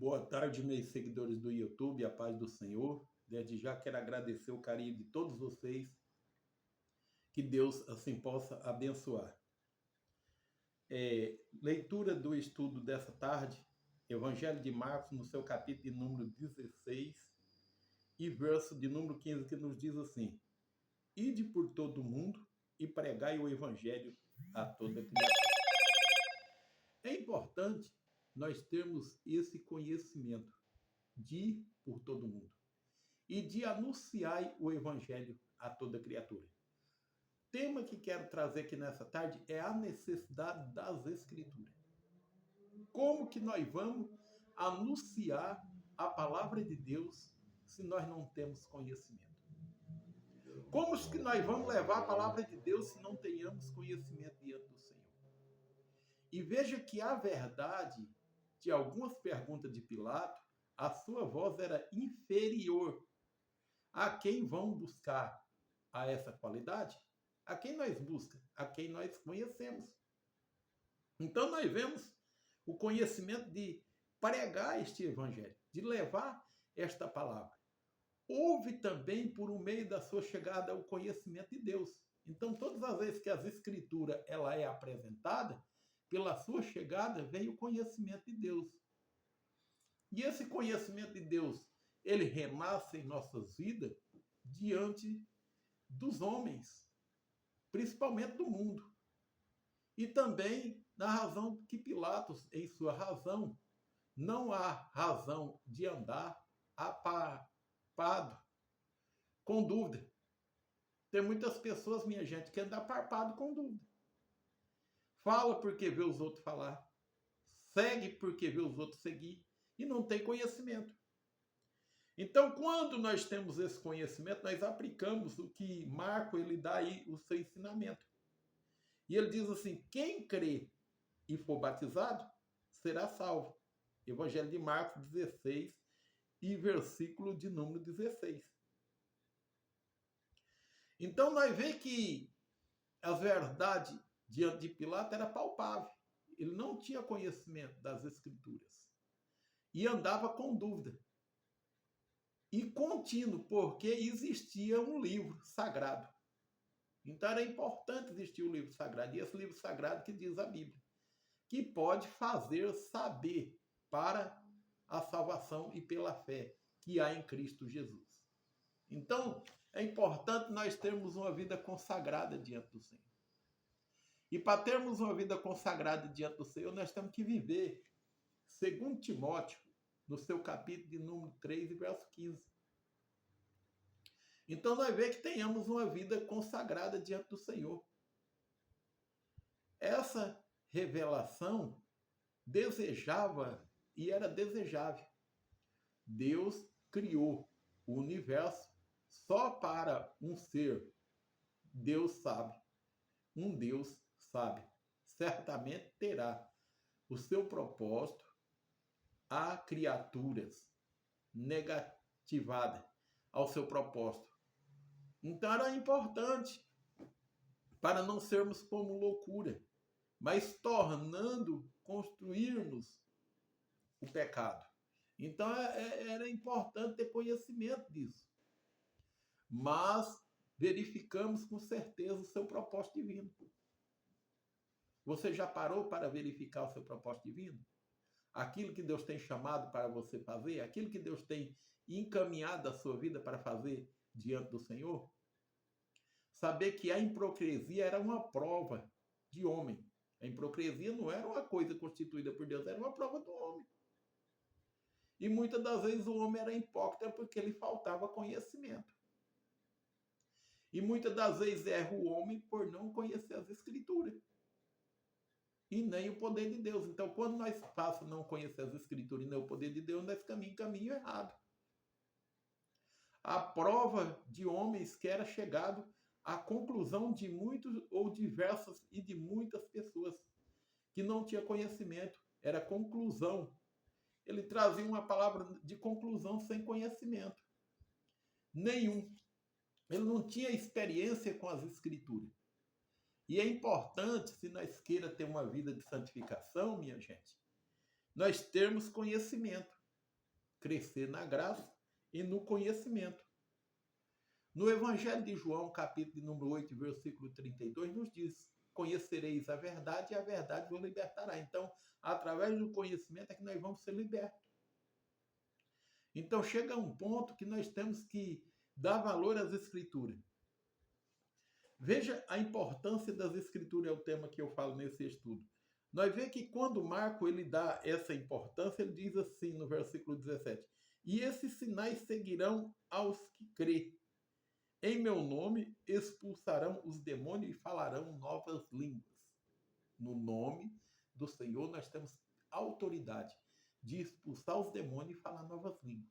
Boa tarde, meus seguidores do YouTube, a paz do Senhor. Desde já quero agradecer o carinho de todos vocês, que Deus assim possa abençoar. Leitura do estudo dessa tarde, Evangelho de Marcos, no seu capítulo de número 16 e verso de número 15, que nos diz assim: Ide por todo o mundo e pregai o Evangelho a toda criatura. É importante nós termos esse conhecimento de ir por todo mundo e de anunciar o Evangelho a toda criatura. O tema que quero trazer aqui nessa tarde é a necessidade das Escrituras. Como que nós vamos anunciar a palavra de Deus se nós não temos conhecimento? Como que nós vamos levar a palavra de Deus se não tenhamos conhecimento diante do Senhor? E veja que a verdade de algumas perguntas de Pilato, a sua voz era inferior. A quem vão buscar a essa qualidade? A quem nós buscamos? A quem nós conhecemos. Então nós vemos o conhecimento de pregar este evangelho, de levar esta palavra. Houve também, por um meio da sua chegada, o conhecimento de Deus. Então, todas as vezes que as escrituras ela é apresentada, pela sua chegada vem o conhecimento de Deus. E esse conhecimento de Deus, ele renasce em nossas vidas diante dos homens, principalmente do mundo. E também na razão que Pilatos, em sua razão, não há razão de andar aparpado, com dúvida. Tem muitas pessoas, minha gente, que andam aparpado com dúvida. Fala porque vê os outros falar, segue porque vê os outros seguir, e não tem conhecimento. Então, quando nós temos esse conhecimento, nós aplicamos o que Marco ele dá aí o seu ensinamento. E ele diz assim: quem crê e for batizado será salvo. Evangelho de Marcos 16 e versículo de número 16. Então, nós vemos que a verdade diante de Pilato era palpável. Ele não tinha conhecimento das Escrituras e andava com dúvida. E contínuo, porque existia um livro sagrado. Então era importante existir um livro sagrado. E esse livro sagrado que diz a Bíblia, que pode fazer saber para a salvação e pela fé que há em Cristo Jesus. Então é importante nós termos uma vida consagrada diante do Senhor. E para termos uma vida consagrada diante do Senhor, nós temos que viver, segundo Timóteo, no seu capítulo de número 3 e verso 15. Então nós vemos que tenhamos uma vida consagrada diante do Senhor. Essa revelação desejava e era desejável. Deus criou o universo só para um ser. Deus sabe. Um Deus sabe. Certamente terá o seu propósito a criaturas negativadas ao seu propósito. Então era importante para não sermos como loucura, mas construirmos o pecado. Então era importante ter conhecimento disso. Mas verificamos com certeza o seu propósito divino. Você já parou para verificar o seu propósito divino? Aquilo que Deus tem chamado para você fazer, aquilo que Deus tem encaminhado a sua vida para fazer diante do Senhor? Saber que a hipocrisia era uma prova de homem. A hipocrisia não era uma coisa constituída por Deus, era uma prova do homem. E muitas das vezes o homem era hipócrita porque lhe faltava conhecimento. E muitas das vezes erra o homem por não conhecer as Escrituras. E nem o poder de Deus. Então, quando nós passamos a não conhecer as Escrituras e nem o poder de Deus, nós ficamos em caminho errado. A prova de homens que era chegado à conclusão de muitos ou diversas e de muitas pessoas que não tinha conhecimento. Era conclusão. Ele trazia uma palavra de conclusão sem conhecimento nenhum. Ele não tinha experiência com as Escrituras. E é importante, se nós queira ter uma vida de santificação, minha gente, nós termos conhecimento. crescer na graça e no conhecimento. No Evangelho de João, capítulo de número 8, versículo 32, nos diz: conhecereis a verdade e a verdade vos libertará. Então, através do conhecimento é que nós vamos ser libertos. Então, chega um ponto que nós temos que dar valor às Escrituras. Veja a importância das Escrituras, é o tema que eu falo nesse estudo. Nós vemos que quando Marco ele dá essa importância, ele diz assim no versículo 17: e esses sinais seguirão aos que crê. Em meu nome expulsarão os demônios e falarão novas línguas. No nome do Senhor nós temos autoridade de expulsar os demônios e falar novas línguas.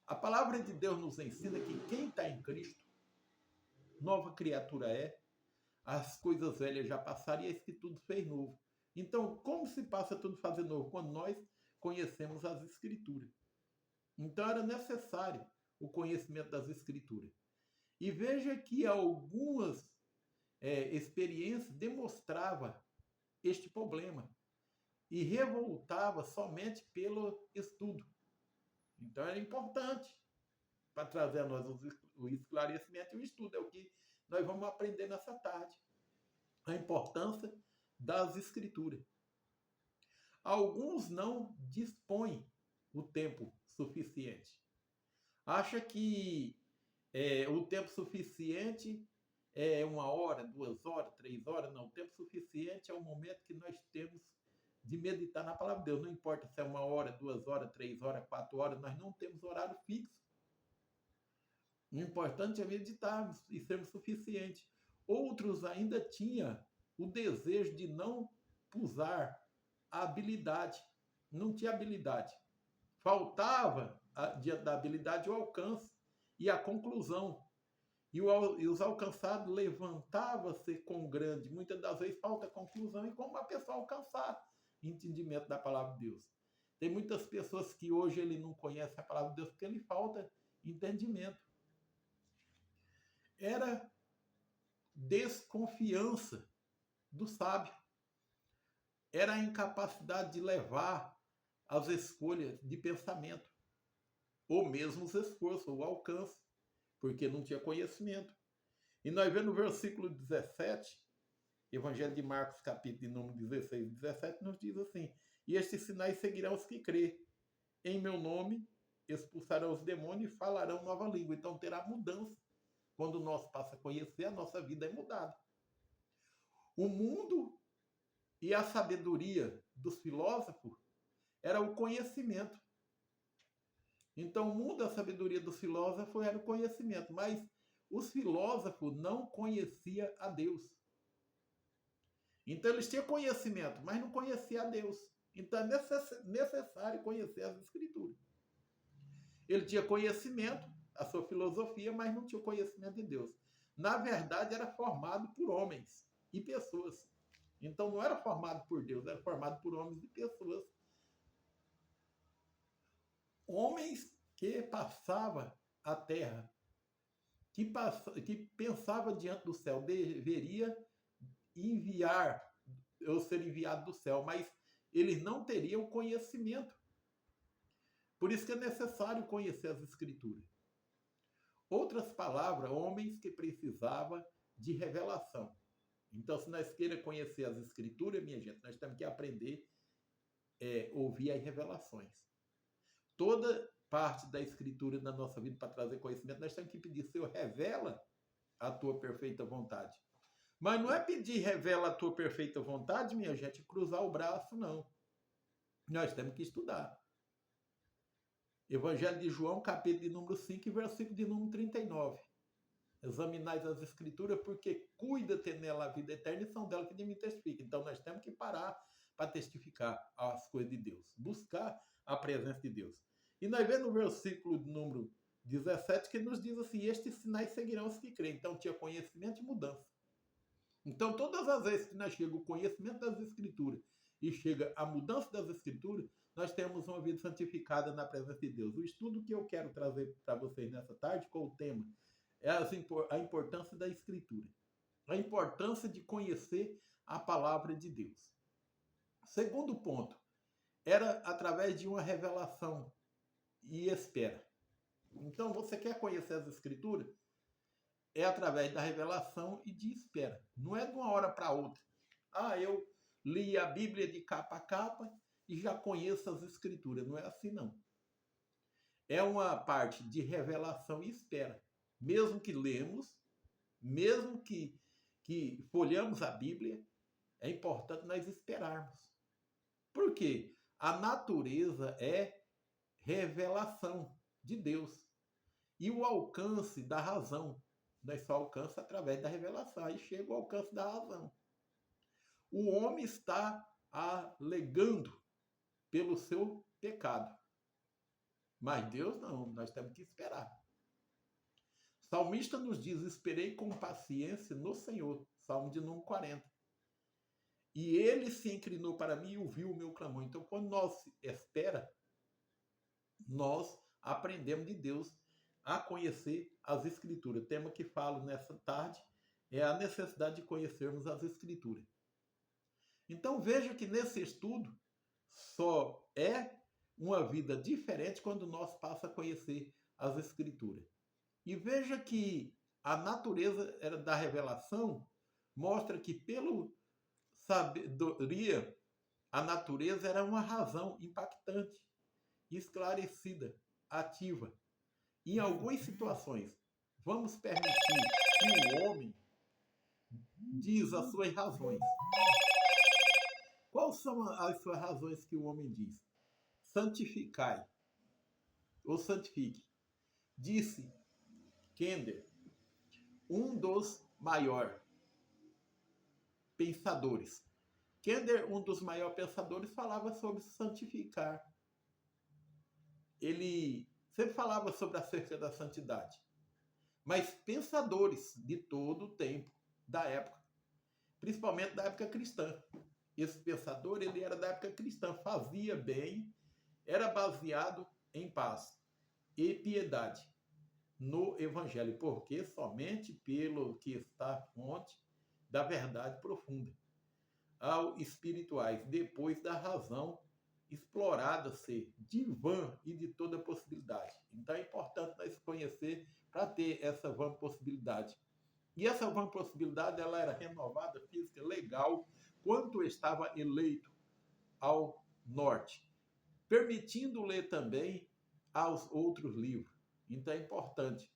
A palavra de Deus nos ensina que quem está em Cristo, nova criatura é, as coisas velhas já passaram e eis que tudo fez novo. Então, como se passa tudo fazer novo? Quando nós conhecemos as Escrituras. Então, era necessário o conhecimento das Escrituras. E veja que algumas experiências demonstravam este problema e revoltava somente pelo estudo. Então, era importante para trazer a nós o esclarecimento e o estudo. É o que nós vamos aprender nessa tarde. A importância das Escrituras. Alguns não dispõem o tempo suficiente. Acha que o tempo suficiente é 1 hora, 2 horas, 3 horas. Não, o tempo suficiente é o momento que nós temos de meditar na palavra de Deus. Não importa se é 1 hora, 2 horas, 3 horas, 4 horas, nós não temos horário fixo. O importante é meditarmos e sermos suficientes. Outros ainda tinham o desejo de não usar a habilidade. Não tinha habilidade. Faltava, diante da habilidade, o alcance e a conclusão. E os alcançados levantavam-se com grande. Muitas das vezes falta conclusão e como a pessoa alcançar entendimento da palavra de Deus. Tem muitas pessoas que hoje ele não conhece a palavra de Deus porque lhe falta entendimento. Era desconfiança do sábio. Era a incapacidade de levar as escolhas de pensamento, ou mesmo os esforços, o alcance, porque não tinha conhecimento. E nós vemos no versículo 17, Evangelho de Marcos, capítulo de número 16 e 17, nos diz assim: e estes sinais seguirão os que crê. Em meu nome expulsarão os demônios e falarão nova língua. Então terá mudança. Quando nós passamos a conhecer, a nossa vida é mudada. O mundo e a sabedoria dos filósofos era o conhecimento. Então, o mundo e a sabedoria dos filósofos era o conhecimento, mas os filósofos não conheciam a Deus. Então, eles tinham conhecimento, mas não conheciam a Deus. Então, é necessário conhecer as Escrituras. Ele tinha conhecimento, a sua filosofia, mas não tinha o conhecimento de Deus. Na verdade, era formado por homens e pessoas. Então, não era formado por Deus, era formado por homens e pessoas. Homens que passavam a terra, que pensava diante do céu, deveria enviar, ou ser enviado do céu, mas eles não teriam o conhecimento. Por isso que é necessário conhecer as Escrituras. Outras palavras, homens que precisavam de revelação. Então, se nós queira conhecer as Escrituras, minha gente, nós temos que aprender a ouvir as revelações. Toda parte da Escritura na nossa vida para trazer conhecimento, nós temos que pedir: Senhor, revela a tua perfeita vontade. Mas não é pedir revela a tua perfeita vontade, minha gente, cruzar o braço, não. Nós temos que estudar. Evangelho de João, capítulo de número 5, versículo de número 39. Examinais as Escrituras, porque cuida ter nela a vida eterna e são dela que de mim testifica. Então nós temos que parar para testificar as coisas de Deus, buscar a presença de Deus. E nós vemos no versículo de número 17 que nos diz assim: estes sinais seguirão os que creem. Então tinha conhecimento e mudança. Então todas as vezes que nós chega o conhecimento das Escrituras e chega a mudança das Escrituras, nós temos uma vida santificada na presença de Deus. O estudo que eu quero trazer para vocês nessa tarde, com o tema, é a importância da Escritura. A importância de conhecer a palavra de Deus. Segundo ponto, era através de uma revelação e espera. Então, você quer conhecer as Escrituras? É através da revelação e de espera. Não é de uma hora para outra. Ah, eu li a Bíblia de capa a capa e já conheço as Escrituras. Não é assim, não. É uma parte de revelação e espera. Mesmo que lemos, mesmo que folheamos a Bíblia, é importante nós esperarmos. Por quê? A natureza é revelação de Deus. E o alcance da razão, nós só alcança através da revelação. Aí chega o alcance da razão. O homem está alegando pelo seu pecado. Mas Deus não, nós temos que esperar. O salmista nos diz: esperei com paciência no Senhor. Salmo de número 40. E ele se inclinou para mim e ouviu o meu clamor. Então, quando nós espera, nós aprendemos de Deus a conhecer as Escrituras. O tema que falo nessa tarde é a necessidade de conhecermos as Escrituras. Então, veja que nesse estudo só é uma vida diferente quando nós passamos a conhecer as Escrituras. E veja que a natureza era da revelação mostra que, pelo sabedoria, a natureza era uma razão impactante, esclarecida, ativa. Em algumas situações, vamos permitir que o homem diz as suas razões. Quais são as suas razões que o homem diz? Santificai, ou santifique. Disse Kender, um dos maiores pensadores. Kender, um dos maiores pensadores, falava sobre santificar. Ele sempre falava sobre acerca da santidade. Mas pensadores de todo o tempo, da época, principalmente da época cristã. Esse pensador, ele era da época cristã, fazia bem, era baseado em paz e piedade no Evangelho, porque somente pelo que está fonte da verdade profunda, ao espirituais, depois da razão explorada ser de vã e de toda possibilidade. Então é importante nós conhecer para ter essa vã possibilidade. E essa vã possibilidade ela era renovada, física, legal, quanto estava eleito ao norte, permitindo ler também aos outros livros. Então é importante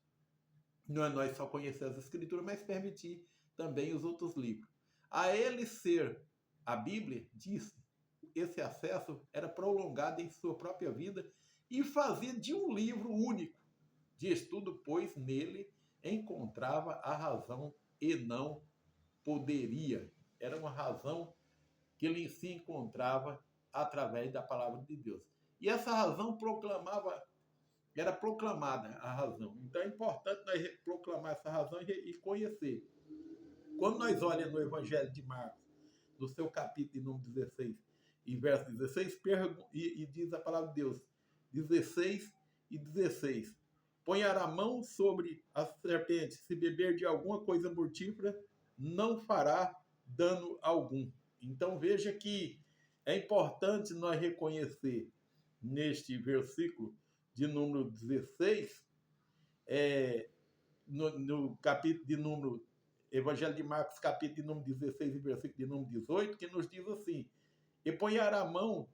não é nós só conhecer as Escrituras, mas permitir também os outros livros. A ele ser a Bíblia, disse, esse acesso era prolongado em sua própria vida e fazia de um livro único de estudo, pois nele encontrava a razão e não poderia. Era uma razão que ele em si encontrava através da palavra de Deus. E essa razão era proclamada a razão. Então é importante nós proclamar essa razão e conhecer. Quando nós olhamos no Evangelho de Marcos, no seu capítulo número 16 e verso 16, e diz a palavra de Deus, 16 e 16. Ponhar a mão sobre a serpente, se beber de alguma coisa mortífera, não fará dano algum. Então veja que é importante nós reconhecer neste versículo de número 16, no capítulo de número, Evangelho de Marcos, capítulo de número 16 e versículo de número 18, que nos diz assim, e ponhará a mão,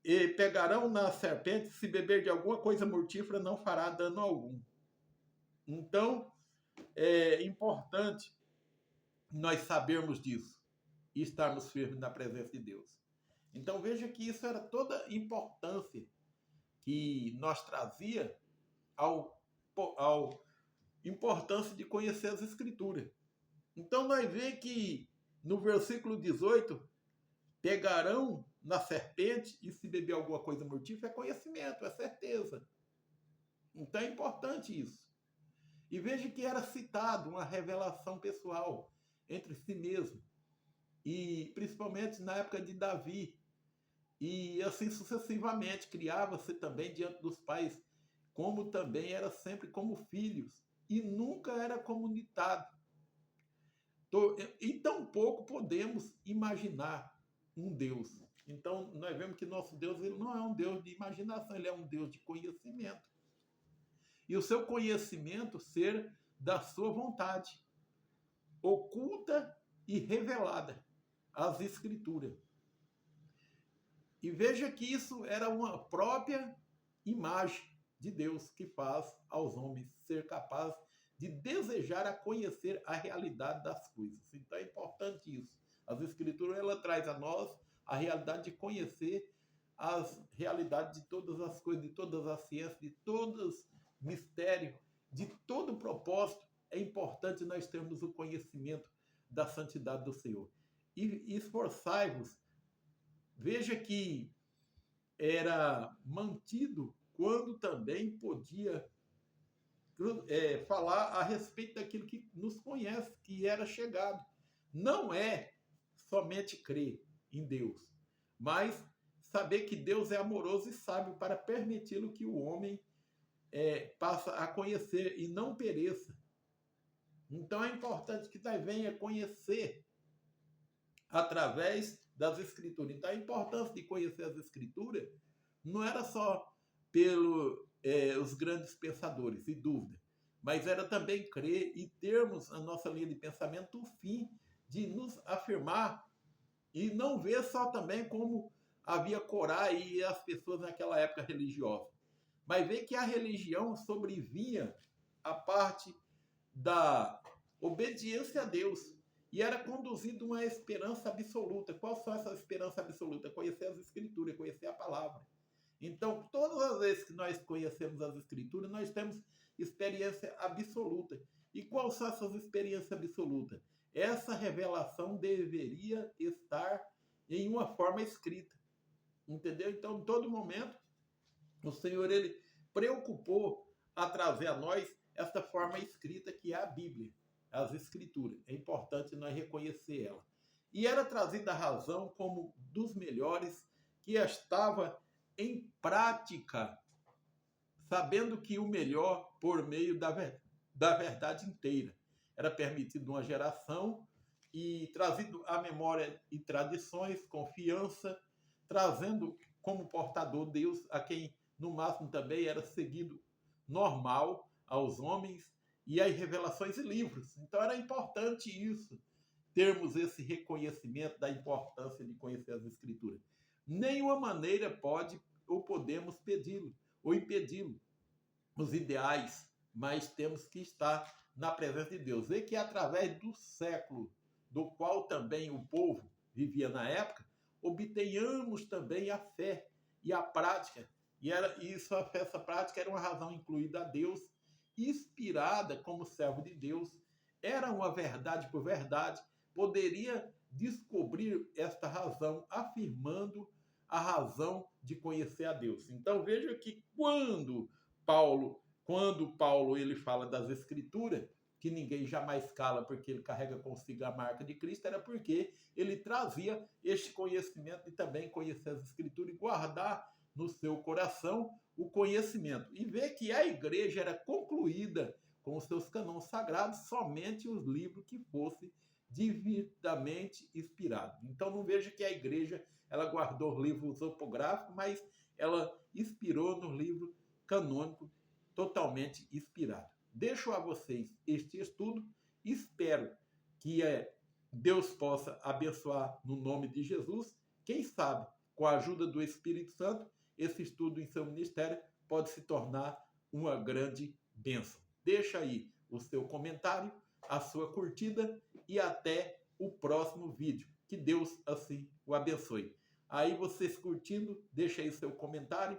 e pegarão na serpente, se beber de alguma coisa mortífera, não fará dano algum. Então, é importante nós sabermos disso e estarmos firmes na presença de Deus. Então, veja que isso era toda a importância que nós trazia ao importância de conhecer as Escrituras. Então, nós vemos que no versículo 18, pegarão na serpente e se beber alguma coisa mortífera, é conhecimento, é certeza. Então, é importante isso. E veja que era citado uma revelação pessoal entre si mesmo, e principalmente na época de Davi, e assim sucessivamente, criava-se também diante dos pais, como também era sempre como filhos, e nunca era comunitado. E tampouco podemos imaginar um Deus. Então, nós vemos que nosso Deus ele não é um Deus de imaginação, ele é um Deus de conhecimento. E o seu conhecimento ser da sua vontade, oculta e revelada, as Escrituras. E veja que isso era uma própria imagem de Deus que faz aos homens ser capazes de desejar a conhecer a realidade das coisas. Então é importante isso. As Escrituras ela traz a nós a realidade de conhecer as realidades de todas as coisas, de todas as ciências, de todos os mistérios, de todo o propósito. É importante nós termos o conhecimento da santidade do Senhor. E esforçai-vos. Veja que era mantido quando também podia falar a respeito daquilo que nos conhece, que era chegado. Não é somente crer em Deus, mas saber que Deus é amoroso e sábio para permiti-lo que o homem passe a conhecer e não pereça. Então é importante que nós venha conhecer através das Escrituras. Então a importância de conhecer as Escrituras não era só pelos os grandes pensadores e dúvida, mas era também crer e termos na nossa linha de pensamento o fim de nos afirmar e não ver só também como havia Corá e as pessoas naquela época religiosa, mas ver que a religião sobrevinha a parte da obediência a Deus e era conduzido uma esperança absoluta. Qual são essa esperança absoluta? Conhecer as Escrituras, conhecer a palavra. Então, todas as vezes que nós conhecemos as Escrituras, nós temos experiência absoluta. E qual são essas experiências absolutas? Essa revelação deveria estar em uma forma escrita. Entendeu? Então, em todo momento, o Senhor ele preocupou a trazer a nós essa forma escrita que é a Bíblia, as Escrituras. É importante nós reconhecer ela. E era trazida a razão como dos melhores que estava em prática, sabendo que o melhor por meio da verdade inteira. Era permitido uma geração e trazido à memória e tradições, confiança, trazendo como portador Deus, a quem no máximo também era seguido normal aos homens, e as revelações e livros. Então era importante isso, termos esse reconhecimento da importância de conhecer as Escrituras. Nenhuma maneira pode ou podemos pedi-lo ou impedi-lo, os ideais, mas temos que estar na presença de Deus. Vê que através do século do qual também o povo vivia na época, obtenhamos também a fé e a prática. E essa prática era uma razão incluída a Deus, inspirada como servo de Deus, era uma verdade por verdade, poderia descobrir esta razão, afirmando a razão de conhecer a Deus. Então veja que quando Paulo ele fala das Escrituras, que ninguém jamais cala porque ele carrega consigo a marca de Cristo, era porque ele trazia este conhecimento e também conhecer as Escrituras e guardar no seu coração o conhecimento. E ver que a igreja era concluída com os seus canons sagrados, somente os livros que fossem devidamente inspirados. Então não veja que a igreja ela guardou os livros opográficos, mas ela inspirou no livro canônico totalmente inspirado. Deixo a vocês este estudo, espero que Deus possa abençoar no nome de Jesus. Quem sabe, com a ajuda do Espírito Santo, esse estudo em seu ministério pode se tornar uma grande bênção. Deixa aí o seu comentário, a sua curtida e até o próximo vídeo. Que Deus assim o abençoe. Aí vocês curtindo, deixa aí o seu comentário,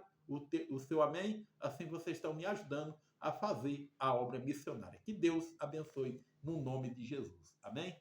o seu amém, assim vocês estão me ajudando a fazer a obra missionária. Que Deus abençoe no nome de Jesus. Amém?